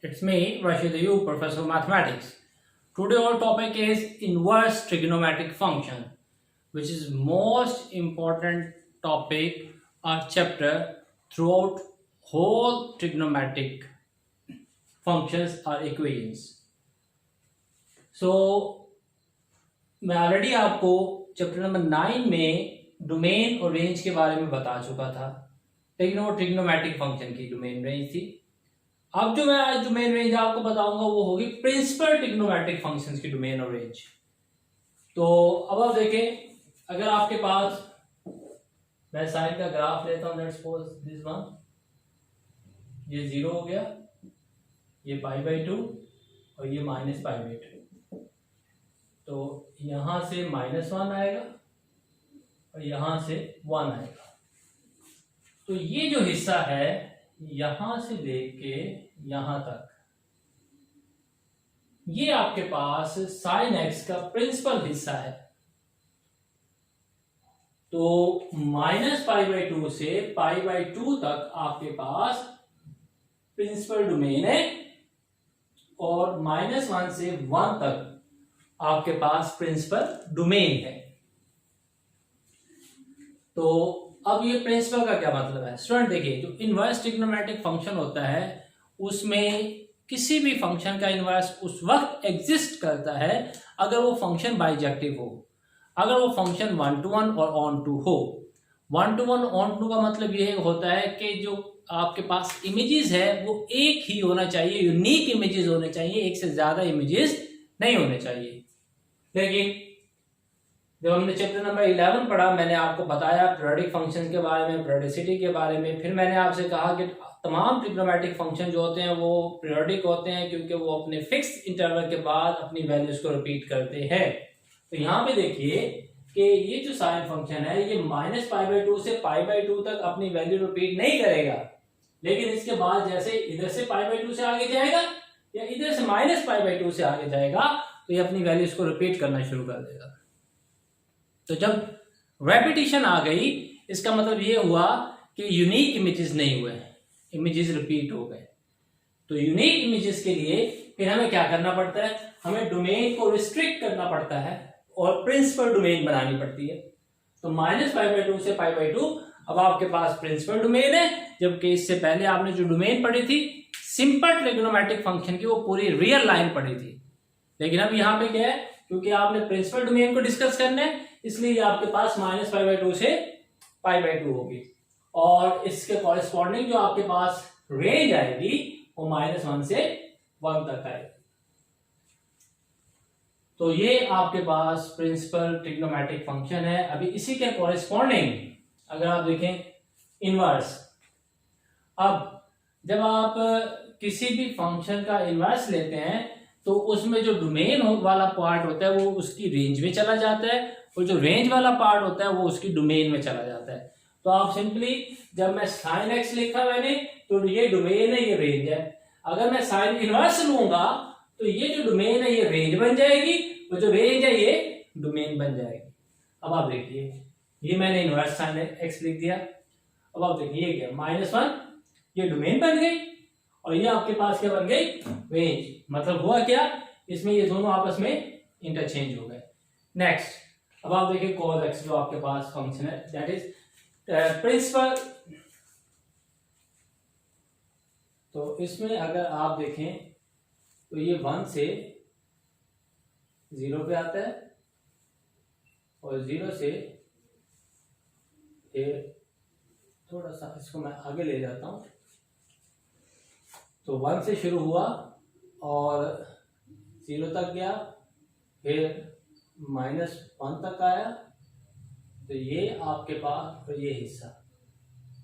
It's me, Rashid Ayub, Professor of Mathematics. Today our topic is inverse trigonometric function, which is most important topic or chapter throughout whole trigonometric functions or equations. So मैं already आपको chapter number 9 में domain और range के बारे में बता चुका था, लेकिन वो ट्रिग्नोमेट्रिक फंक्शन की डोमेन रेंज थी। अब जो मैं आज डोमेन रेंज आपको बताऊंगा वो होगी प्रिंसिपल ट्रिग्नोमेट्रिक फंक्शंस की डोमेन और रेंज। तो अब आप देखें, अगर आपके पास मैं साइन का ग्राफ लेता हूं, लेट्स सपोज दिस वन, ये 0 हो गया, ये π/2 और ये -π/2, तो यहां से -1 आएगा और यहां से 1 आएगा। तो ये जो हिस्सा है यहां से लेके यहां तक, ये आपके पास साइन एक्स का प्रिंसिपल हिस्सा है। तो -π/2 से π/2 तक आपके पास प्रिंसिपल डोमेन है और -1 से 1 तक आपके पास प्रिंसिपल डोमेन है। तो अब ये प्रिंसिपल का क्या मतलब है स्टूडेंट? देखिए, जो इनवर्स ट्रिग्नोमेट्रिक फंक्शन होता है उसमें किसी भी फंक्शन का इनवर्स उस वक्त एग्जिस्ट करता है अगर वो फंक्शन बाइजेक्टिव हो, अगर वो फंक्शन 1-to-1 और ऑन-टू हो। 1-to-1 ऑन-टू का मतलब ये होता है कि जो आपके पास इमेजेस है वो एक ही होना चाहिए, यूनिक इमेजेस होने चाहिए, एक से ज्यादा इमेजेस नहीं होने चाहिए। लेकिन जब हमने चैप्टर नंबर 11 पढ़ा, मैंने आपको बताया पीरियोडिक फंक्शन के बारे में, पीरियोडिसिटी के बारे में। फिर मैंने आपसे कहा कि तमाम ट्रिग्नोमेट्रिक फंक्शन जो होते हैं वो पीरियोडिक होते हैं क्योंकि वो अपने फिक्स इंटरवल के बाद अपनी वैल्यूज को रिपीट करते हैं। तो यहाँ पे देखिए कि ये जो साइन फंक्शन है ये -π/2 से π/2 तक अपनी वैल्यू रिपीट नहीं करेगा, लेकिन इसके बाद जैसे इधर से π/2 से आगे जाएगा या इधर से -π/2 से आगे जाएगा तो ये अपनी वैल्यूज को रिपीट करना शुरू कर देगा। तो जब रेपिटेशन आ गई इसका मतलब ये हुआ कि यूनिक इमेजेस नहीं हुए, इमेजेस रिपीट हो गए। तो यूनिक इमेजेस के लिए फिर हमें क्या करना पड़ता है? हमें डोमेन को रिस्ट्रिक्ट करना पड़ता है और प्रिंसिपल डोमेन बनानी पड़ती है। तो -π/2 से π/2 अब आपके पास प्रिंसिपल डोमेन है, जबकि इससे पहले आपने जो डोमेन पढ़ी थी सिंपल ट्रिग्नोमेट्रिक फंक्शन की वो पूरी रियल लाइन पढ़ी थी। लेकिन अब यहाँ पे क्या है, क्योंकि आपने प्रिंसिपल डोमेन को डिस्कस करना है इसलिए आपके पास -π/2 से π/2 होगी और इसके कॉरेस्पॉन्डिंग जो आपके पास रेंज आएगी वो -1 से 1 तक आएगी। तो ये आपके पास प्रिंसिपल ट्रिग्नोमेट्रिक फंक्शन है। अभी इसी के कॉरेस्पॉन्डिंग अगर आप देखें इनवर्स, अब जब आप किसी भी फंक्शन का इनवर्स लेते हैं तो उसमें जो डोमेन वाला पार्ट होता है वो उसकी रेंज में चला जाता है और जो रेंज वाला पार्ट होता है वो उसकी डोमेन में चला जाता है। तो आप सिंपली, जब मैं साइन एक्स लिखा मैंने तो ये डोमेन है, ये रेंज है। अगर मैं साइन इनवर्स लूंगा तो ये जो डोमेन है ये रेंज बन जाएगी और जो रेंज है ये डोमेन बन जाएगी। अब आप देखिए, ये मैंने इनवर्स साइन एक्स लिख दिया। अब आप देखिए ये क्या, -1 ये डोमेन बन गई और ये आपके पास क्या बन गई, रेंज। मतलब हुआ क्या, इसमें ये दोनों आपस में इंटरचेंज हो गए। नेक्स्ट, अब आप देखिए cos x जो आपके पास फंक्शन है दैट इज प्रिंसिपल। तो इसमें अगर आप देखें तो ये 1 से 0 पे आता है और 0 से थोड़ा सा इसको मैं आगे ले जाता हूं। तो 1 से शुरू हुआ और 0 तक गया, फिर -1 तक आया। तो ये आपके पास ये हिस्सा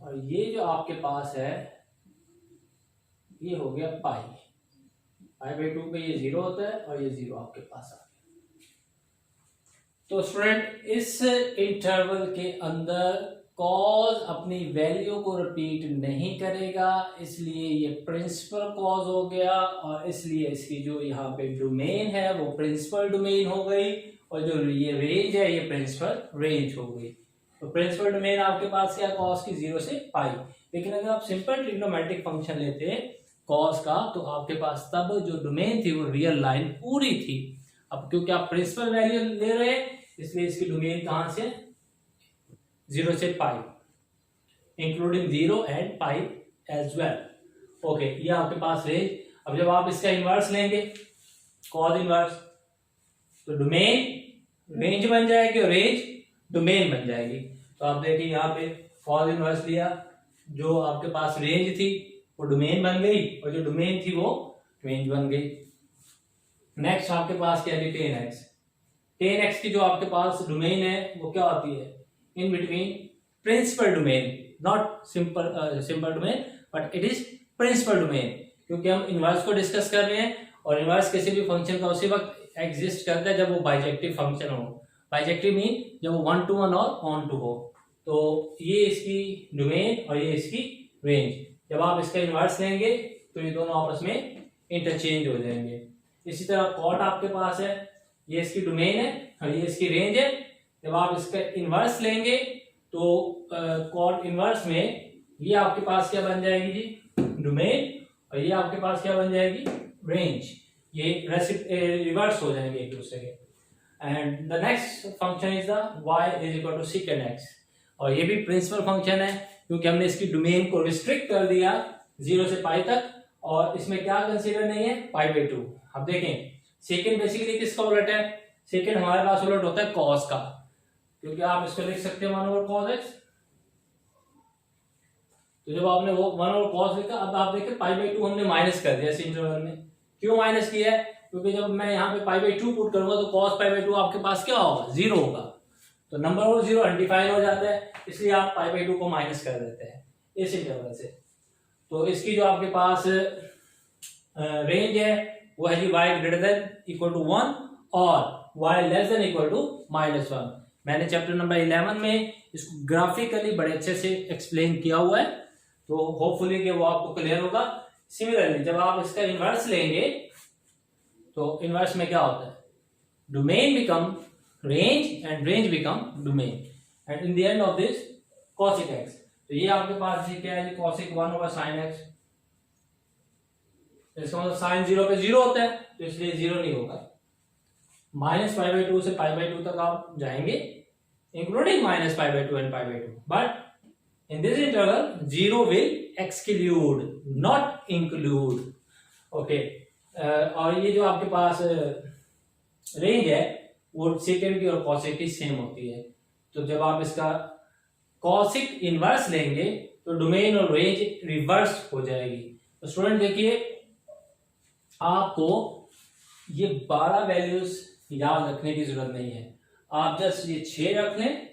और ये जो आपके पास है ये हो गया π/2 पे ये 0 होता है और ये 0 आपके पास आ गया। तो स्टूडेंट, इस इंटरवल के अंदर कॉज अपनी वैल्यू को रिपीट नहीं करेगा, इसलिए ये प्रिंसिपल कॉज हो गया और इसलिए इसकी जो यहाँ पे डोमेन है वो प्रिंसिपल डोमेन हो गई और जो ये रेंज है ये प्रिंसिपल रेंज हो गई। तो प्रिंसिपल डोमेन आपके पास क्या, कॉस की 0 से पाई। लेकिन अगर आप सिंपल ट्रिग्नोमेट्रिक फंक्शन लेते कॉस का, तो आपके पास तब जो डोमेन थी वो रियल लाइन पूरी थी। अब क्योंकि आप प्रिंसिपल वैल्यू ले रहे हैं इसलिए इसकी डोमेन कहां से 0 से pi, including 0 and pi as well. Okay, ये आपके पास रेंज। अब जब आप इसका इनवर्स लेंगे कॉस इनवर्स, तो डोमेन रेंज बन जाएगी और रेंज डोमेन बन जाएगी। तो आप देखिए यहाँ पे कॉस इनवर्स लिया, जो आपके पास रेंज थी वो डोमेन बन गई और जो डोमेन थी वो रेंज बन गई। नेक्स्ट आपके पास क्या है, tan x। tan x की जो आपके पास डोमेन है वो क्या होती है, in between principal domain, not simple domain but it is principal domain, क्योंकि हम इनवर्स को डिस्कस कर रहे हैं और इनवर्स किसी भी फंक्शन का उसी वक्त एग्जिस्ट करता है जब वो बाइजेक्टिव फंक्शन हो। बाइजेक्टिव मीन जब वो 1 to 1 और ऑन टू हो। तो ये इसकी डोमेन और ये इसकी रेंज। जब आप इसका इनवर्स लेंगे तो ये दोनों आपस में इंटरचेंज हो जाएंगे। इसी तरह कॉट आपके पास है, ये इसकी डोमेन है और ये इसकी रेंज है। जब आप इसका इनवर्स लेंगे तो कॉट इनवर्स में ये आपके पास क्या बन जाएगी जी, डोमेन, और ये आपके पास क्या बन जाएगी, रेंज। ये रिवर्स हो जाएंगे एक दूसरे के। And the next function is the y is equal to secant x, और ये भी प्रिंसिपल फंक्शन है क्योंकि हमने इसकी डोमेन को रिस्ट्रिक्ट कर दिया 0 से पाई तक, और इसमें क्या कंसीडर नहीं है, π/2। अब देखें सेकेंड बेसिकली किसका उलट है, सेकेंड हमारे पास उलट होता है कॉस का, क्योंकि आप इसको लिख सकते हो 1/cos x। तो जब आपने वो 1/cos लिखा, अब आप देखिए π/2 हमने माइनस कर दिया इस इंटरवल में। क्यों माइनस किया है, क्योंकि जब मैं यहाँ पे π/2 पुट करूंगा तो cos π/2 आपके पास क्या होगा, 0 होगा। तो नंबर और 0 अनडिफाइन हो जाता है, इसलिए आप π/2 को माइनस कर देते हैं इस इंटरवल से। तो इसकी जो आपके पास रेंज है वो है जी y greater than equal to 1 और y less than equal to -1। मैंने चैप्टर नंबर 11 में इसको ग्राफिकली बड़े अच्छे से एक्सप्लेन किया हुआ है, तो होपफुली कि वो आपको क्लियर होगा। सिमिलरली जब आप इसका इनवर्स लेंगे तो इनवर्स में क्या होता है, domain become range and range become domain, and in the end of this cosec x। तो ये आपके पास जी क्या है, cosec 1/sin x। इसका मतलब साइन 0 पे 0 होता है तो इसलिए 0 नहीं होगा। -π/2 से π/2 तक आप जाएंगे, including -π/2 and π/2, but in this interval 0 will exclude not include. Okay, और ये जो आपके पास रेंज है वो सेकेंड की और कॉसेक की सेम होती है। तो जब आप इसका कॉसेक इनवर्स लेंगे तो डोमेन और रेंज रिवर्स हो जाएगी। तो स्टूडेंट देखिए, आपको ये 12 वैल्यूज याद रखने की जरूरत नहीं है, आप जस्ट ये 6 रख लें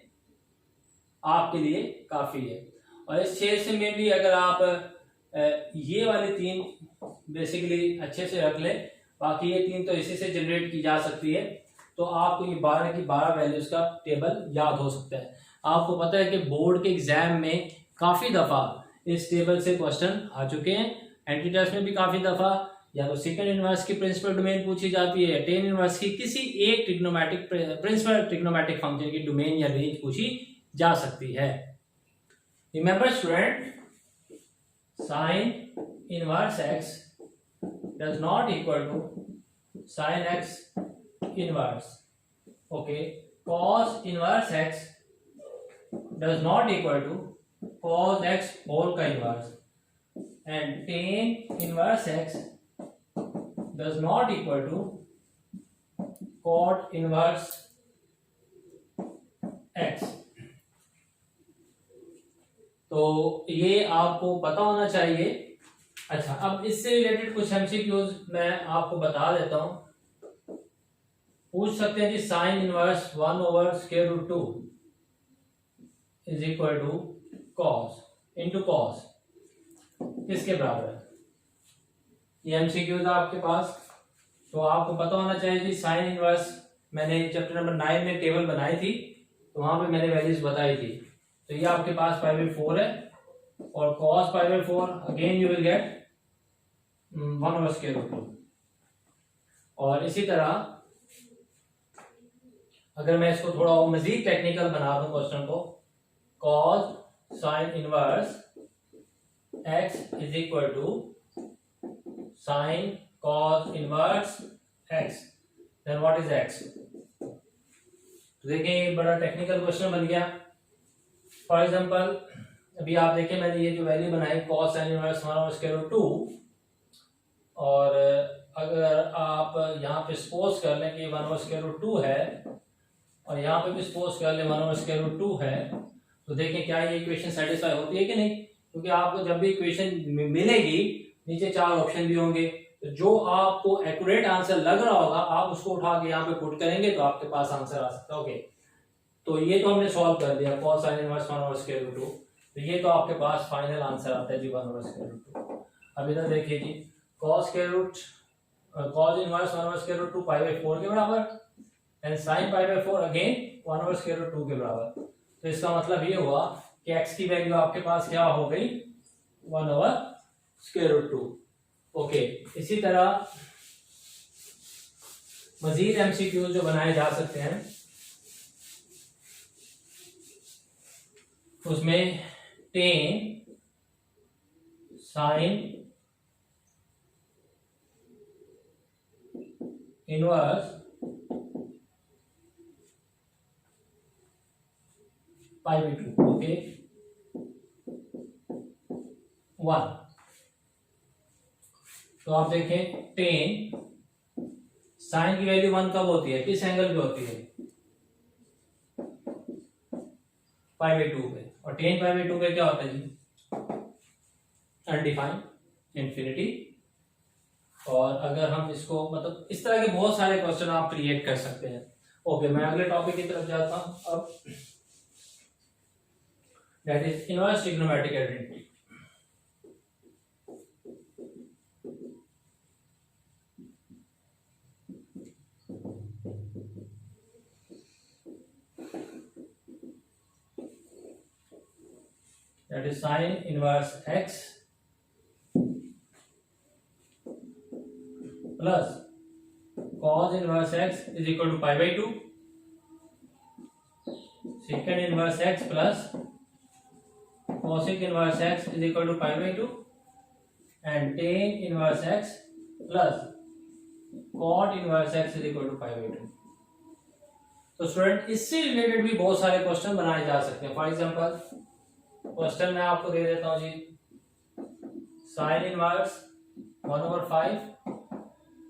आपके लिए काफी है। और इस 6 से में भी अगर आप ये वाले 3 बेसिकली अच्छे से रख लें, बाकी ये 3 तो इसी से जनरेट की जा सकती है, तो आपको ये 12 की 12 वैल्यूज का टेबल याद हो सकता है। आपको पता है कि बोर्ड के एग्जाम में काफी दफा इस टेबल से क्वेश्चन आ चुके हैं, एंट्री टेस्ट में भी काफी दफा या तो सेकंड इनवर्स की प्रिंसिपल डोमेन पूछी जाती है, tan इनवर्स की किसी एक ट्रिग्नोमेट्रिक प्रिंसिपल ट्रिग्नोमेट्रिक फंक्शन की डोमेन या रेंज पूछी जा सकती है। Remember student, sin inverse x does not equal to sin x inverse. Okay, cos inverse x does not equal to cos x whole का inverse, and tan inverse x does not equal to cot inverse x। तो ये आपको पता होना चाहिए। अच्छा, अब इससे रिलेटेड कुछ एमसीक्यूज मैं आपको बता देता हूं। पूछ सकते हैं कि sine inverse 1/√2 is equal to cos into cos किसके बराबर है, ये एमसीक्यूज है आपके पास। तो आपको पता होना चाहिए कि साइन इनवर्स मैंने चैप्टर नंबर 9 में टेबल बनाई थी, तो वहां पे मैंने वैल्यूज बताई थी। तो ये आपके पास π/4 है और cos π/4 again you will get 1/√2। और इसी तरह अगर मैं इसको थोड़ा और मजीद टेक्निकल बना दूं क्वेश्चन को, cos sin inverse x is equal to sine cos inverse x, then what is x. तो देखें ये बड़ा टेक्निकल क्वेश्चन बन गया। फॉर एग्जांपल अभी आप देखें मैंने ये जो वैल्यू बनाई कॉस साइन इनवर्स 1/√2, और अगर आप यहाँ पे सपोज कर लें कि 1/√2 है और यहाँ पे भी सपोज कर लें 1/√2 है, तो देखें क्या ये इक्वेशन सेटिस्फाई होती है कि नहीं। क्योंकि आपको जब भी इक्वेशन मिलेगी नीचे 4 ऑप्शन भी होंगे, तो जो आपको एक्यूरेट आंसर लग रहा होगा आप उसको उठा के यहाँ पे पुट करेंगे तो आपके पास आंसर आ सकता है। ओके, तो ये तो हमने सॉल्व कर दिया cos sin इनवर्स 1/√2, तो ये तो आपके पास फाइनल आंसर आता है जी 1/√2। अब इधर देखिए जी cos इनवर्स 1/√2 π/4 के बराबर एंड sin π/4 अगेन 1/√2 के बराबर। तो इसका मतलब ये हुआ कि x की वैल्यू आपके पास क्या हो गई 1/√2। ओके, इसी तरह मजीद एमसीक्यूज जो बनाए जा सकते हैं उसमें tan sin इनवर्स π/2 ओके 1। तो आप देखें tan साइन की वैल्यू 1 कब होती है, किस एंगल पे होती है, π/2 पे, और tan π/2 पे क्या होता है जी अनडिफाइंड, इंफिनिटी। और अगर हम इसको मतलब इस तरह के बहुत सारे क्वेश्चन आप क्रिएट कर सकते हैं। ओके, मैं अगले टॉपिक की तरफ जाता हूं अब, that is inverse trigonometric identity. That is sin inverse x plus cos inverse x is equal to π/2, secant inverse x plus cosec inverse x is equal to π/2 and tan inverse x plus cot inverse x is equal to π/2। तो student इससे related भी बहुत सारे question बनाए जा सकते हैं। For example question मैं आपको दे देता हूं जी sine inverse 1/5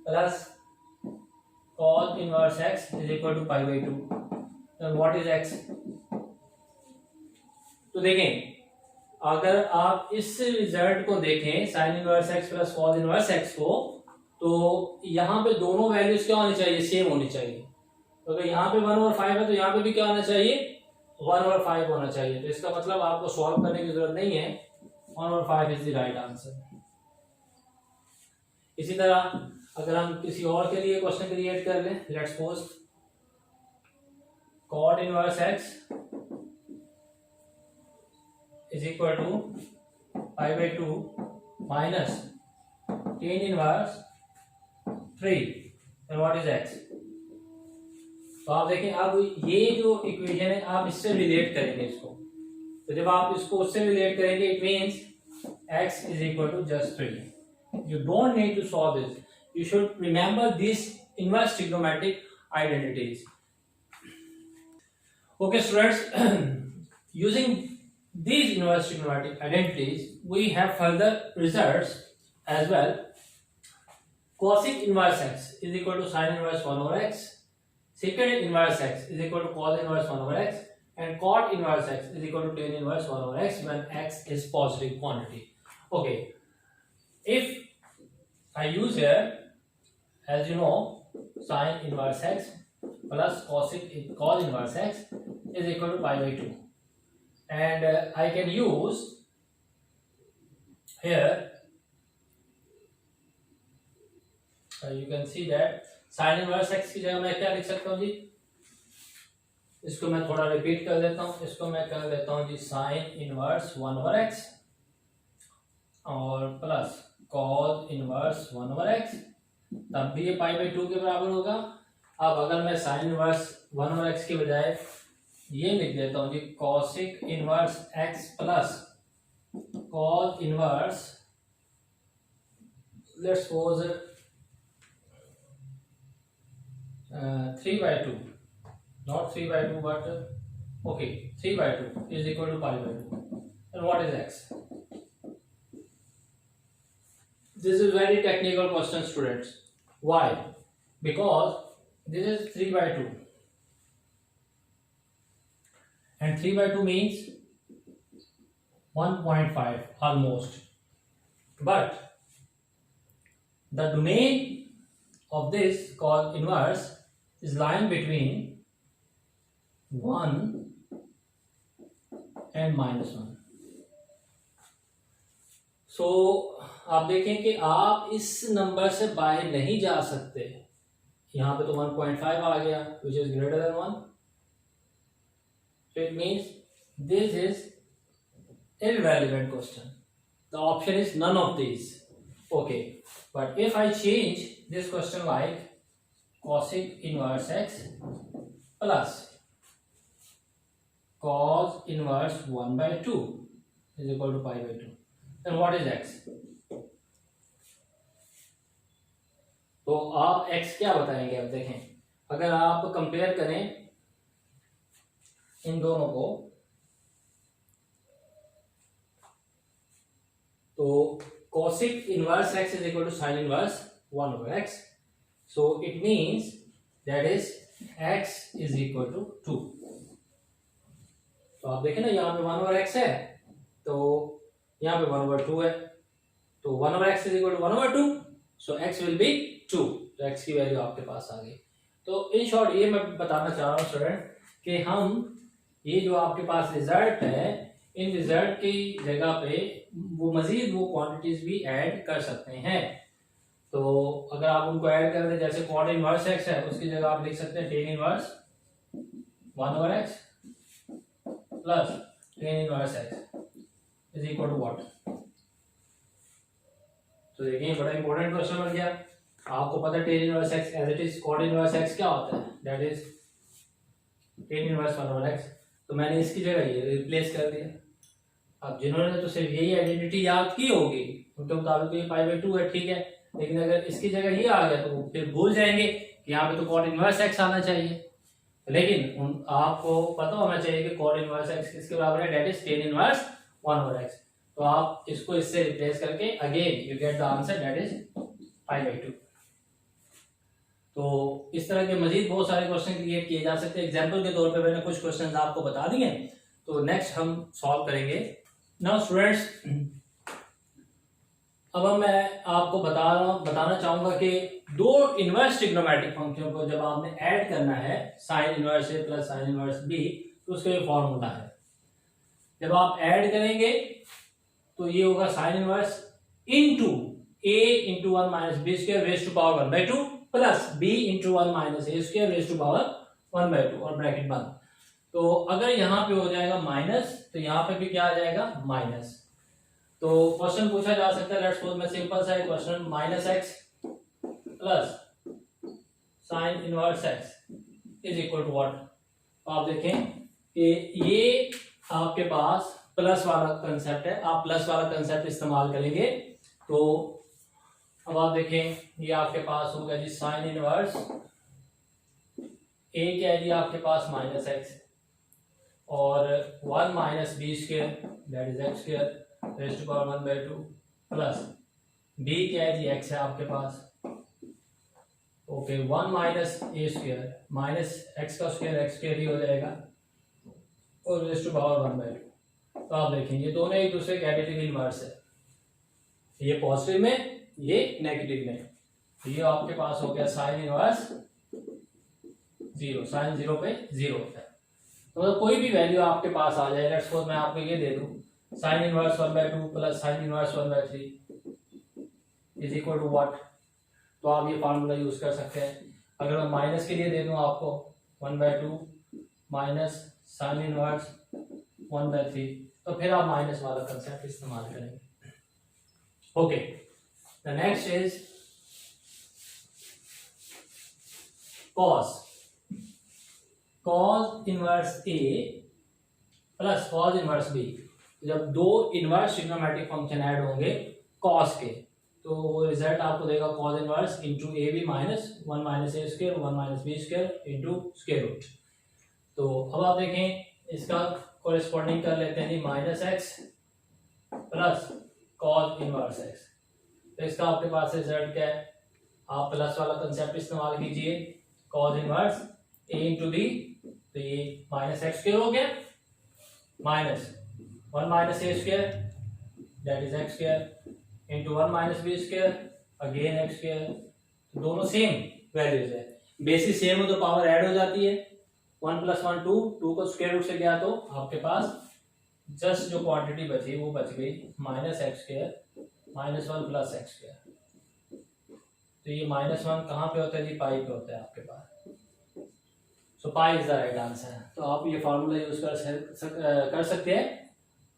plus cos inverse x is equal to π/2, then what is x। तो देखें अगर आप इस रिजल्ट को देखें sine inverse x plus cos inverse x को, तो यहाँ पे दोनों वैल्यूज क्या होनी चाहिए, सेम होनी चाहिए। तो अगर यहाँ पे 1/5 है तो यहाँ पे भी क्या होना चाहिए 1/5 होना चाहिए। तो इसका मतलब आपको सॉल्व करने की जरूरत नहीं है, 1/5 इज द राइट आंसर। इसी तरह अगर हम किसी और के लिए क्वेश्चन क्रिएट कर लें, let's suppose cot inverse x is equal to π/2 minus tan inverse 3, and what is x। तो आप देखें अब ये जो इक्वेशन है आप इससे रिलेट करेंगे इसको, तो जब आप इसको उससे रिलेट करेंगे it means x is equal to just 3। You don't need to solve this, you should remember these inverse trigonometric identities. Okay students, using these inverse trigonometric identities we have further results as well. Cosec inverse x is equal to sin inverse 1/x, secant inverse x is equal to cos inverse 1/x, and cot inverse x is equal to tan inverse 1/x when x is positive quantity. Okay, if I use here, as you know, sin inverse x plus cos inverse x is equal to π/2, and I can use here, you can see that sin inverse x की जगह मैं क्या लिख सकता हूँ जी, इसको मैं थोड़ा रिपीट कर देता हूँ, इसको मैं कर देता हूँ जी sin इनवर्स 1/x और प्लस cos इनवर्स 1/x, तब भी ये π/2 के बराबर होगा। अब अगर मैं sin इनवर्स 1/x के बजाय ये लिख देता हूँ जी cosec inverse x plus cos inverse let's suppose 3/2, not 3/2 but okay, 3/2 is equal to pi by 2. And what is x? This is very technical question, students. Why? Because this is 3/2 and 3/2 means 1.5 almost, but the domain of this called inverse is lying between 1 and -1. So आप देखें कि आप इस number से बाहर नहीं जा सकते. यहाँ पे तो 1.5 आ गया which is greater than 1. So it means this is irrelevant question. The option is none of these. Okay, but if I change this question like cosec inverse x plus cos inverse 1/2 is equal to pi by 2, then what is x? तो आप x क्या बताएंगे? अब देखें, अगर आप compare करें इन दोनों को, तो cosec inverse x is equal to sin inverse 1 over x. So it means that is x is equal to 2. तो आप देखें ना, यहाँ पे 1 over x है, तो यहाँ पे 1 over 2 है, तो 1 over x is equal to 1 over 2. So x will be 2. तो x की वैल्यू आपके पास आ गई. तो इन शॉर्ट ये मैं बताना चाह रहा हूँ स्टूडेंट कि हम ये जो आपके पास रिजल्ट है, इन रिजल्ट की जगह पे वो मजीद वो क्वांटिटीज भी ऐड कर सकते हैं. तो अगर आप उनको ऐड कर दें, जैसे cot इनवर्स x है, उसकी जगह आप लिख सकते हैं tan inverse 1 over x plus tan inverse x is equal to what. तो देखिए बड़ा इंपॉर्टेंट क्वेश्चन बन गया. आपको पता है tan inverse x as it is cot inverse x क्या होता है, that is tan inverse 1 over x. तो मैंने इसकी जगह ये रिप्लेस कर दिया. अब जिन्होंने तो सिर्फ यही आइडेंटिटी याद की होगी उनके मुताबिक तो ये पाई बाई 2 है, ठीक है. लेकिन अगर इसकी जगह ये आ गया तो फिर भूल जाएंगे कि यहाँ पे तो cot इनवर्स x आना चाहिए. लेकिन आपको पता होना चाहिए कि cot इनवर्स x किसके बराबर है, that is tan inverse 1 over x. तो आप इसको इससे रिप्लेस करके again you get the answer that is pi by 2. तो इस तरह के मजीद बहुत सारे क्वेश्चन क्रिएट किए जा सकते हैं. एग्जांपल के तौर पे मैंने कुछ क्वेश्चंस आपको बता दिए, तो नेक्स्ट हम सॉल्व करेंगे. नाउ स्टूडेंट्स, अब मैं आपको बताना चाहूंगा कि दो इनवर्स ट्रिग्नोमेट्रिक फंक्शन को जब आपने ऐड करना है, sine inverse A plus sine inverse B, तो उसका ये फॉर्मूला है. जब आप ऐड करेंगे तो ये होगा sine inverse into a into 1 minus B square raise to power 1/2 plus b into 1 minus A square raise to power 1/2 और ब्रैकेट बंद. तो अगर यहाँ पे हो जाएगा माइनस, तो यहाँ पे भी क्या आ जाएगा माइनस. तो क्वेश्चन पूछा जा सकता है, लेट्स सपोज मैं सिंपल सा question minus x plus sine inverse x is equal to what. आप देखें कि ये आपके पास प्लस वाला कंसेप्ट है, आप प्लस वाला कंसेप्ट इस्तेमाल करेंगे. तो अब आप देखें ये आपके पास होगा जी साइन इनवर्स ए क्या है जी आपके पास माइनस एक्स और 1 minus B square that is x square raise to power 1/2 plus b क्या है जी एक्स है आपके पास. ओके 1 माइनस ए स्क्वायर माइनस एक्स का स्क्वायर एक्स स्क्वायर ही हो जाएगा और रेज टू पावर 1/2. तो आप देखें ये दोनों एक दूसरे के एडिटिव इनवर्स है, ये पॉजिटिव में ये नेगेटिव में. तो ये आपके पास हो गया साइन इनवर्स 0, साइन 0 पे 0 होता है. तो मतलब कोई भी वैल्यू आपके पास आ जाए, लेट्स सपोज मैं आपको ये दे दूं sine inverse 1/2 plus sine inverse 1/3 is equal to what. तो आप ये फार्मूला यूज कर सकते हैं. अगर मैं माइनस के लिए दे दूं आपको 1/2 माइनस साइन इनवर्स 1/3, तो फिर आप माइनस वाला कंसेप्ट इस्तेमाल करेंगे. Okay, the next is cos inverse A plus cos inverse B. जब दो इनवर्स ट्रिग्नोमेट्रिक फंक्शन ऐड होंगे cos के, तो वो रिजल्ट आपको देगा cos inverse into A B minus 1 minus A square 1 minus B square into square root. तो अब आप देखें इसका कोरिस्पॉन्डिंग कर लेते हैं जी minus x plus cos inverse x. तो इसका आपके पास रिजल्ट क्या है, आप प्लस वाला कंसेप्ट इस्तेमाल कीजिए, cos inverse a into b, तो ये माइनस एक्स स्क्वायर हो गया minus 1 minus A square that is x square into 1 minus B square again x square. दोनों सेम वैल्यूज है, बेसिस सेम हो तो पावर ऐड हो जाती है, 1 प्लस 1 2, 2 को स्क्वायर रूट से गया तो आपके पास जस्ट जो क्वांटिटी बची वो बच गई minus x square minus 1 plus x square. तो ये माइनस 1 कहाँ पे होता है जी, पाई पे होता है आपके पास। So pi is the right answer. तो आप ये फार्मूला यूज कर सकते हैं,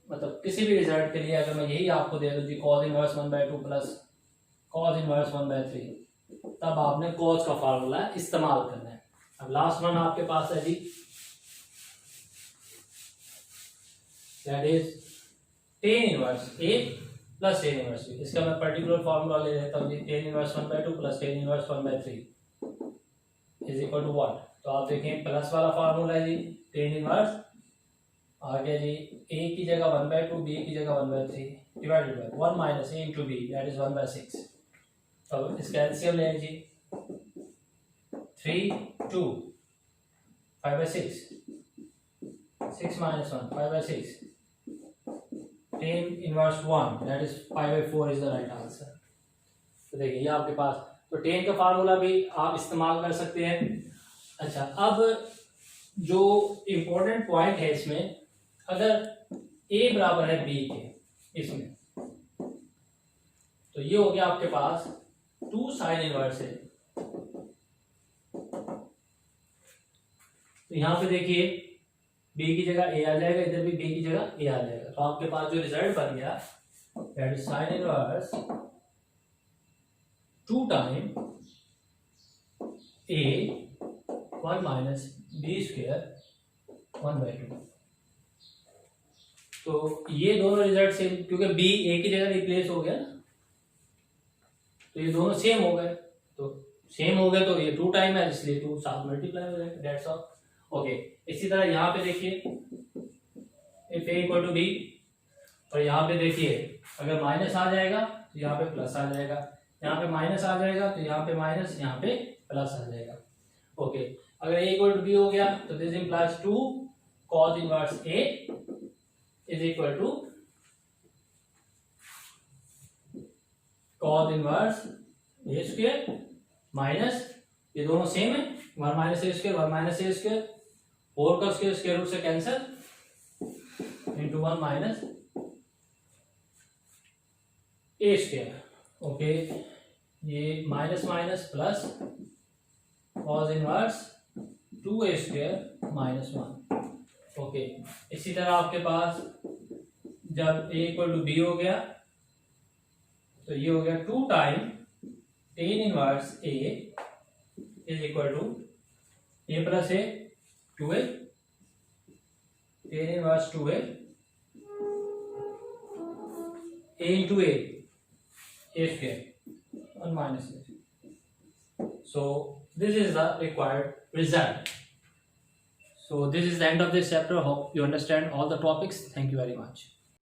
मतलब किसी भी रिजल्ट के लिए अगर मैं यही आपको दे दूं जी cos inverse 1/2 plus cos inverse 1/3, तब आपने कॉज का फार्मूला इस्तेमाल करना है। अब लास्ट वन आपके पास है जी that is tan inverse A plus tan inverse B. इसका मैं पर्टिकुलर फार्मूला ले लेता हूँ जी, tan inverse 1/2 plus tan inverse 1/3 is equal to what. तो आप देखें प्लस वाला फार्मूला है जी टेन इनवर्स आ गया जी ए की जगह 1/2 बी की जगह 1/3 divided by 1 minus a into b that is 1/6। तो इसका एलसीएम लें जी 3 2 5/6 6 minus 1 5/6 10 inverse 1 that is 5/4 is the right answer। तो देखिए ये आपके पास, तो 10 का फार्मूला भी आप इस्तेमाल कर सकते हैं। अच्छा, अब जो इम्पोर्टेंट पॉइंट है इसमें, अगर a बराबर है b के इसमें, तो ये हो गया आपके पास 2 साइन इनवर्स है। तो यहां पे देखिए b की जगह a आ जाएगा, इधर भी b की जगह a आ जाएगा। तो आपके पास जो रिजल्ट बन गया that is sine inverse 2 time a 1 minus B square 1/2। तो ये दोनों रिजल्ट सेम, क्योंकि b a की जगह रिप्लेस हो गया ना, तो ये दोनों सेम हो गए। तो सेम हो गए तो ये 2 टाइम है, इसलिए 2 साथ मल्टीप्लाई हो जाएगा, दैट्स ऑल। ओके, इसी तरह यहाँ पे देखिए if a equal to B, और यहाँ पे देखिए अगर माइनस आ जाएगा तो यहाँ पे प्लस आ जाएगा, यहाँ पे माइनस आ जाएगा तो यहाँ पे माइनस, यहाँ पे प्लस आ जाएगा। ओके, अगर a इक्वल टू बी हो गया तो this implies 2 cos inverse a is equal to cos inverse a square minus, ये दोनों सेम है, 1 माइनस ए स्क्वायर 1 माइनस ए स्क्वायर, 4 का स्क्वायर स्क्वायर रूट से कैंसिल इंटू 1 माइनस ए स्क्वायर। ओके, ये minus minus plus cos inverse 2a square minus 1। Okay, इसी तरह आपके पास जब a इक्वल टू बी हो गया तो ये हो गया 2 time tan inverse a is equal to a plus a 2a, tan inverse 2a into a square 1 minus a। So this is the required result. So this is the end of this chapter. Hope you understand all the topics. Thank you very much.